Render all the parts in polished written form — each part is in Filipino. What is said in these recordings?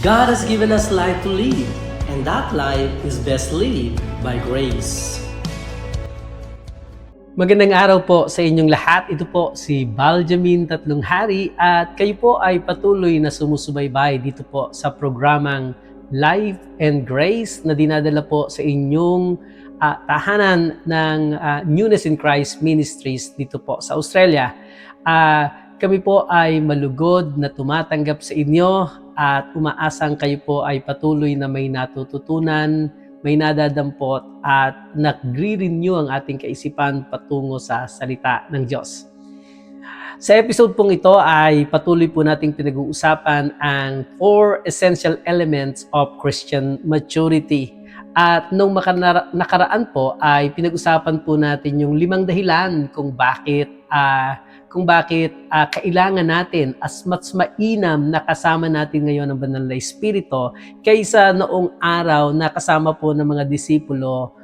God has given us life to live, and that life is best lived by grace. Magandang araw po sa inyong lahat. Ito po si Baljamin Tatlong Hari at kayo po ay patuloy na sumusubaybay dito po sa programang Life and Grace na dinadala po sa inyong tahanan ng Newness in Christ Ministries dito po sa Australia. Kami po ay malugod na tumatanggap sa inyo at umaasang kayo po ay patuloy na may natututunan, may nadadampot at nagre-renew ang ating kaisipan patungo sa salita ng Diyos. Sa episode pong ito ay patuloy po nating pinag-uusapan ang 4 essential elements of Christian maturity. At nung nakaraan po ay pinag-usapan po natin yung 5 dahilan kung bakit kailangan natin as mas mainam na kasama natin ngayon ang banal na Espiritu kaysa noong araw na kasama po ng mga disipulo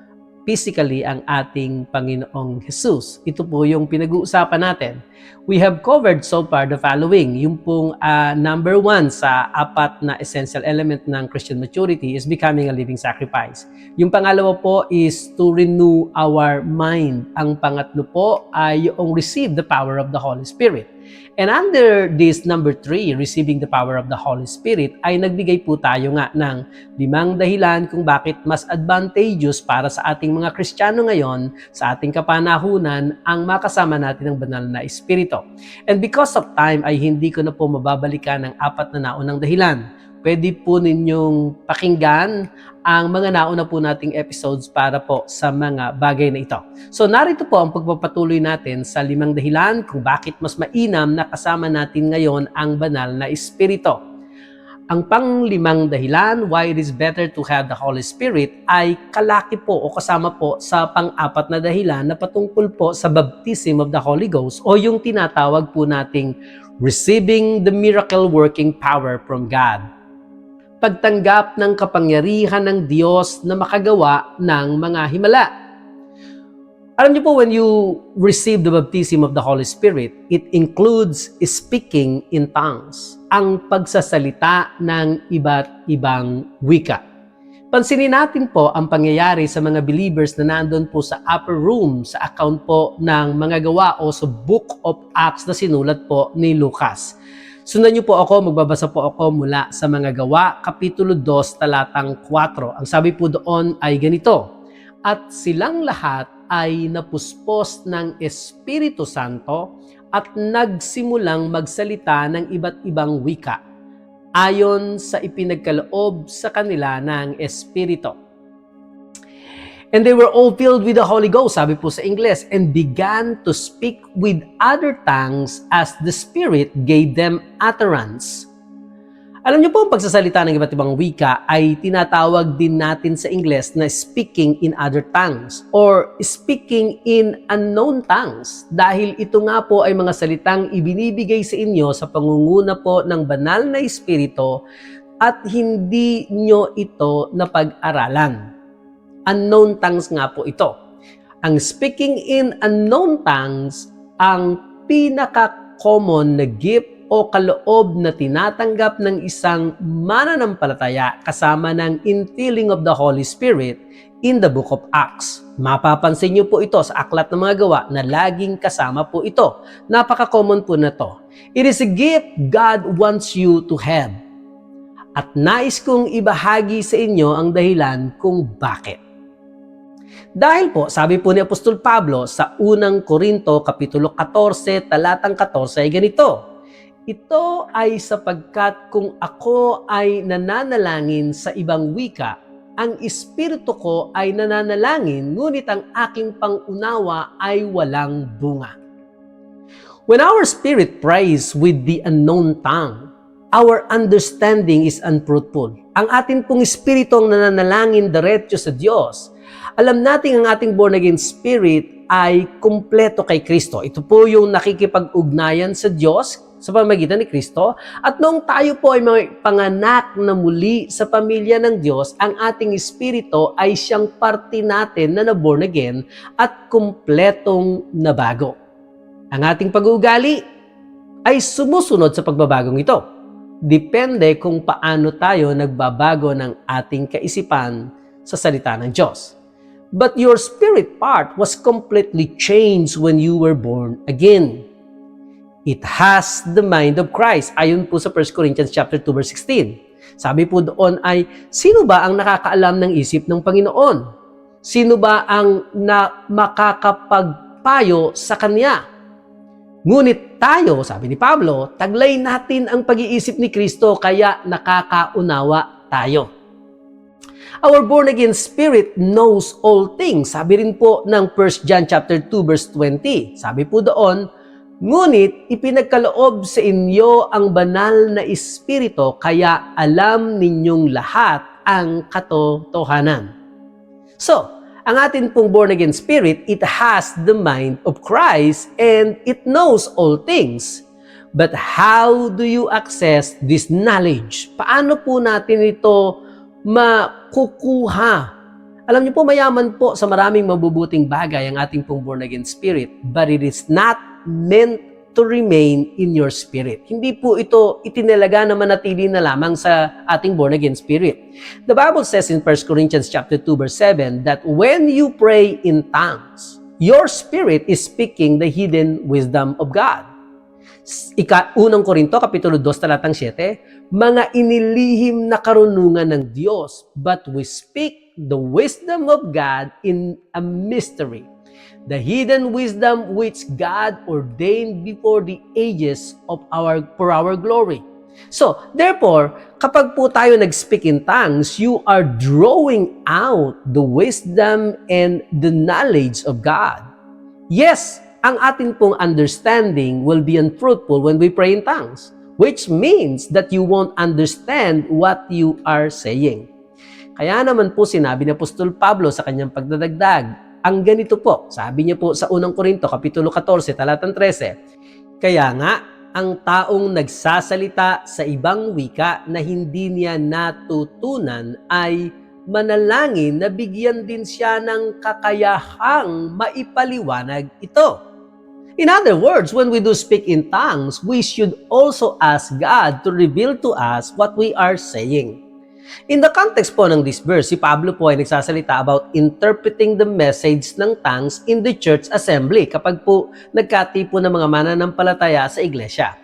physically ang ating Panginoong Jesus. Ito po yung pinag-uusapan natin. We have covered so far the following. Yung pong number 1 sa 4 na essential element ng Christian maturity is becoming a living sacrifice. Yung pangalawa po is to renew our mind. Ang pangatlo po ay yung receive the power of the Holy Spirit. And under this number 3, receiving the power of the Holy Spirit, ay nagbigay po tayo nga ng 5 dahilan kung bakit mas advantageous para sa ating mga Kristiyano ngayon, sa ating kapanahunan, ang makasama natin ng banal na Espiritu. And because of time, ay hindi ko na po mababalikan ang 4 na naunang dahilan. Pwede po ninyong pakinggan ang mga nauna po nating episodes para po sa mga bagay na ito. So narito po ang pagpapatuloy natin sa 5 dahilan kung bakit mas mainam na kasama natin ngayon ang banal na Espiritu. Ang pang-5 dahilan why it is better to have the Holy Spirit ay kalaki po o kasama po sa pang-4 na dahilan na patungkol po sa baptism of the Holy Ghost o yung tinatawag po nating receiving the miracle working power from God. Pagtanggap ng kapangyarihan ng Diyos na makagawa ng mga himala. Alam niyo po, when you receive the baptism of the Holy Spirit, it includes speaking in tongues, ang pagsasalita ng iba't ibang wika. Pansinin natin po ang pangyayari sa mga believers na nandun po sa upper room sa account po ng mga gawa o sa Book of Acts na sinulat po ni Lucas. Sundan niyo po ako, magbabasa po ako mula sa mga gawa, Kapitulo 2, talatang 4. Ang sabi po doon ay ganito, at silang lahat ay napuspos ng Espiritu Santo at nagsimulang magsalita ng iba't ibang wika, ayon sa ipinagkaloob sa kanila ng Espiritu. And they were all filled with the Holy Ghost, sabi po sa Ingles, and began to speak with other tongues as the Spirit gave them utterance. Alam niyo po, ang pagsasalita ng iba't ibang wika ay tinatawag din natin sa Ingles na speaking in other tongues or speaking in unknown tongues dahil ito nga po ay mga salitang ibinibigay sa inyo sa pangunguna po ng banal na Espiritu at hindi nyo ito napag-aralan. Unknown tongues nga po ito. Ang speaking in unknown tongues, ang pinaka-common na gift o kaloob na tinatanggap ng isang mananampalataya kasama ng infilling of the Holy Spirit in the Book of Acts. Mapapansin niyo po ito sa Aklat ng Mga Gawa na laging kasama po ito. Napaka-common po na to. It is a gift God wants you to have. At nais kong ibahagi sa inyo ang dahilan kung bakit. Dahil po, sabi po ni Apostol Pablo sa unang Korinto, Kapitulo 14, talatang 14 ay ganito, ito ay sapagkat kung ako ay nananalangin sa ibang wika, ang espiritu ko ay nananalangin, ngunit ang aking pangunawa ay walang bunga. When our spirit prays with the unknown tongue, our understanding is unfruitful. Ang atin pong espiritu ang nananalangin diretso sa Diyos. Alam natin ang ating born-again spirit ay kumpleto kay Kristo. Ito po yung nakikipag-ugnayan sa Diyos sa pamamagitan ni Kristo. At noong tayo po ay mga panganak na muli sa pamilya ng Diyos, ang ating espiritu ay siyang parte natin na na-born again at kumpletong nabago. Ang ating pag-uugali ay sumusunod sa pagbabagong ito. Depende kung paano tayo nagbabago ng ating kaisipan sa salita ng Diyos. But your spirit part was completely changed when you were born again. It has the mind of Christ. Ayon po sa 1 Corinthians chapter 2 verse 16. Sabi po doon ay, sino ba ang nakakaalam ng isip ng Panginoon? Sino ba ang makakapagpayo sa Kanya? Ngunit tayo, sabi ni Pablo, taglay natin ang pag-iisip ni Kristo kaya nakakaunawa tayo. Our born-again spirit knows all things. Sabi rin po ng 1 John chapter 2 verse 20. Sabi po doon, ngunit ipinagkaloob sa inyo ang banal na espiritu kaya alam ninyong lahat ang katotohanan. So, ang atin pong born-again spirit, it has the mind of Christ and it knows all things. But how do you access this knowledge? Paano po natin ito makukuha? Alam niyo po, mayaman po sa maraming mabubuting bagay ang ating pong born-again spirit, but it is not meant to remain in your spirit. Hindi po ito itinalaga na manatili na lamang sa ating born-again spirit. The Bible says in 1 Corinthians chapter 2 verse 7 that when you pray in tongues, your spirit is speaking the hidden wisdom of God. Unang Korinto, kapitulo 2, talatang 7, mga inilihim na karunungan ng Diyos, but we speak the wisdom of God in a mystery. The hidden wisdom which God ordained before the ages for our glory. So, therefore, kapag po tayo nag-speak in tongues, you are drawing out the wisdom and the knowledge of God. Yes, ang atin pong understanding will be unfruitful when we pray in tongues, which means that you won't understand what you are saying. Kaya naman po sinabi ni Apostol Pablo sa kanyang pagdadagdag, ang ganito po, sabi niya po sa unang Korinto, kapitulo 14, talatang 13, kaya nga, ang taong nagsasalita sa ibang wika na hindi niya natutunan ay manalangin na bigyan din siya ng kakayahang maipaliwanag ito. In other words, when we do speak in tongues, we should also ask God to reveal to us what we are saying. In the context po ng this verse, si Pablo po ay nagsasalita about interpreting the message ng tongues in the church assembly kapag po nagkatipo ng mga mananampalataya sa iglesia.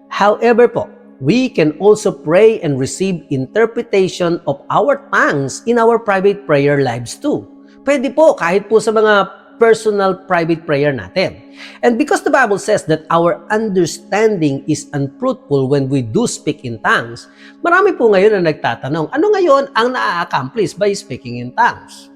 However po, we can also pray and receive interpretation of our tongues in our private prayer lives too. Pwede po kahit po sa mga personal private prayer natin. And because the Bible says that our understanding is unfruitful when we do speak in tongues, marami po ngayon na nagtatanong, ano ngayon ang na-accomplish by speaking in tongues?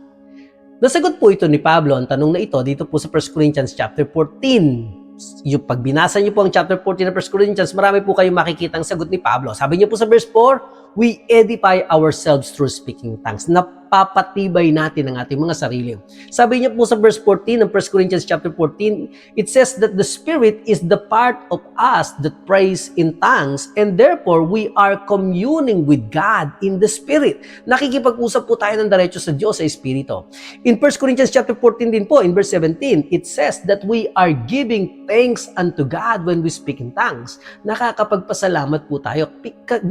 Nasagot po ito ni Pablo, ang tanong na ito, dito po sa 1 Corinthians chapter 14. Yung pag binasa niyo po ang chapter 14 ng 1 Corinthians, marami po kayong makikita ang sagot ni Pablo. Sabi niyo po sa verse 4, we edify ourselves through speaking tongues. Napapatibay natin ang ating mga sarili. Sabi niya po sa verse 14 ng 1 Corinthians chapter 14, it says that the Spirit is the part of us that prays in tongues and therefore we are communing with God in the Spirit. Nakikipag-usap po tayo ng diretso sa Diyos sa Espiritu. In 1 Corinthians chapter 14 din po, in verse 17, it says that we are giving thanks unto God when we speak in tongues. Nakakapagpasalamat po tayo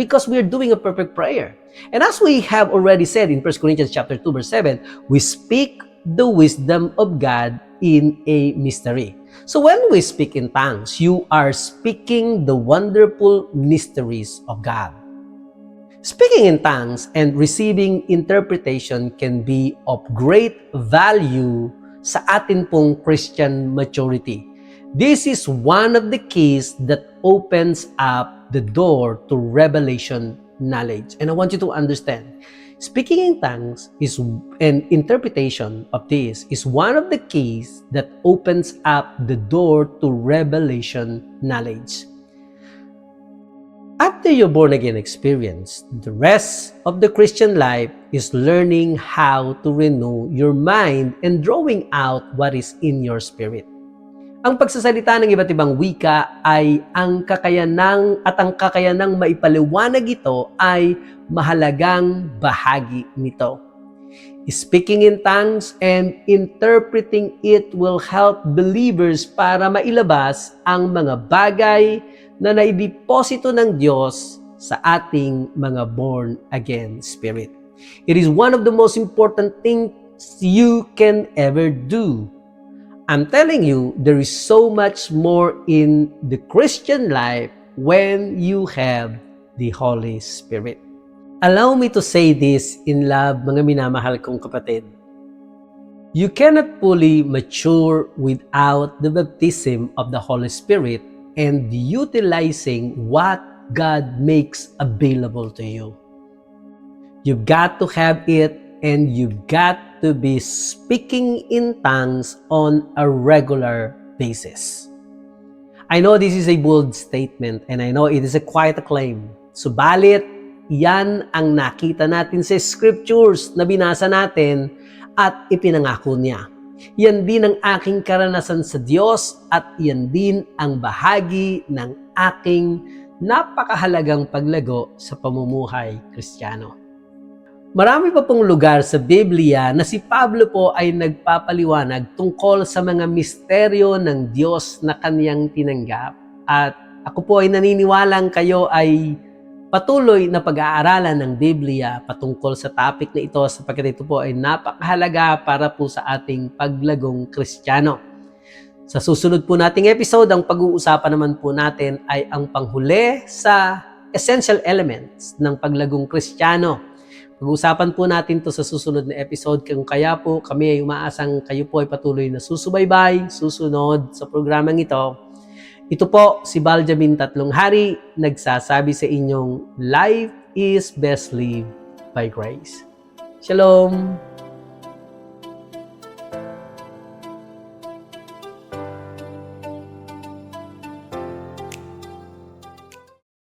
because we are doing a perfect prayer. And as we have already said in 1 Corinthians chapter 2 verse 7, we speak the wisdom of God in a mystery. So when we speak in tongues, you are speaking the wonderful mysteries of God. Speaking in tongues and receiving interpretation can be of great value sa atin pong Christian maturity. This is one of the keys that opens up the door to revelation knowledge. And I want you to understand, speaking in tongues is an interpretation of this is one of the keys that opens up the door to revelation knowledge. After your born-again experience, the rest of the Christian life is learning how to renew your mind and drawing out what is in your spirit. Ang pagsasalita ng iba't ibang wika ay ang kakayanang maipaliwanag ito ay mahalagang bahagi nito. Speaking in tongues and interpreting it will help believers para mailabas ang mga bagay na naideposito ng Diyos sa ating mga born-again spirit. It is one of the most important things you can ever do. I'm telling you, there is so much more in the Christian life when you have the Holy Spirit. Allow me to say this in love, mga minamahal kong kapatid. You cannot fully mature without the baptism of the Holy Spirit and utilizing what God makes available to you. You've got to have it, and you've got to be speaking in tongues on a regular basis. I know this is a bold statement, and I know it is a quite a claim. Subalit, yan ang nakita natin sa scriptures na binasa natin at ipinangako niya. Yan din ang aking karanasan sa Diyos at yan din ang bahagi ng aking napakahalagang paglago sa pamumuhay Kristiyano. Marami pa pong lugar sa Biblia na si Pablo po ay nagpapaliwanag tungkol sa mga misteryo ng Diyos na kaniyang tinanggap. At ako po ay naniniwalang kayo ay patuloy na pag-aaralan ng Biblia patungkol sa topic na ito sapagkat ito po ay napakahalaga para po sa ating paglagong Kristiyano. Sa susunod po nating episode, ang pag-uusapan naman po natin ay ang panghuli sa essential elements ng paglagong Kristiyano. Pag-uusapan po natin to sa susunod na episode, kung kaya po kami ay umaasang kayo po ay patuloy na susubaybay, susunod sa programang ito. Ito po si Baljamin Tatlong Hari, nagsasabi sa inyong life is best lived by grace. Shalom!